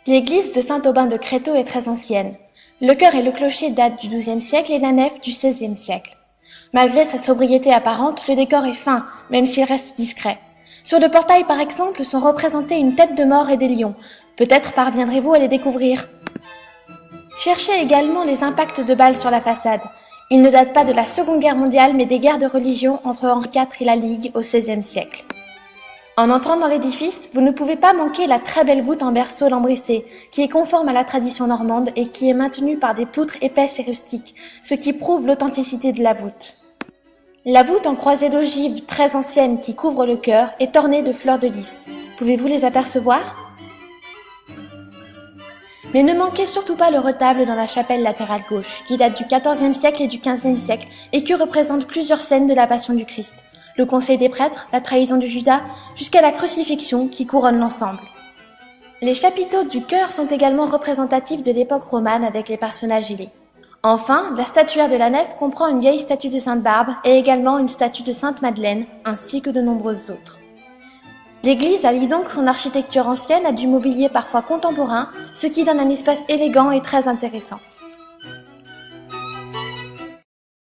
L'église de Saint-Aubin de Créteau est très ancienne. Le chœur et le clocher datent du XIIe siècle et la nef du XVIe siècle. Malgré sa sobriété apparente, le décor est fin, même s'il reste discret. Sur le portail, par exemple, sont représentées une tête de mort et des lions. Peut-être parviendrez-vous à les découvrir. Cherchez également les impacts de balles sur la façade. Ils ne datent pas de la Seconde Guerre mondiale, mais des guerres de religion entre Henri IV et la Ligue au XVIe siècle. En entrant dans l'édifice, vous ne pouvez pas manquer la très belle voûte en berceau lambrissé, qui est conforme à la tradition normande et qui est maintenue par des poutres épaisses et rustiques, ce qui prouve l'authenticité de la voûte. La voûte en croisée d'ogives très ancienne qui couvre le chœur est ornée de fleurs de lys. Pouvez-vous les apercevoir ? Mais ne manquez surtout pas le retable dans la chapelle latérale gauche, qui date du XIVe siècle et du XVe siècle et qui représente plusieurs scènes de la Passion du Christ. Le conseil des prêtres, la trahison de Judas, jusqu'à la crucifixion qui couronne l'ensemble. Les chapiteaux du chœur sont également représentatifs de l'époque romane avec les personnages ailés. Enfin, la statuaire de la nef comprend une vieille statue de Sainte Barbe et également une statue de Sainte Madeleine, ainsi que de nombreuses autres. L'église allie donc son architecture ancienne à du mobilier parfois contemporain, ce qui donne un espace élégant et très intéressant.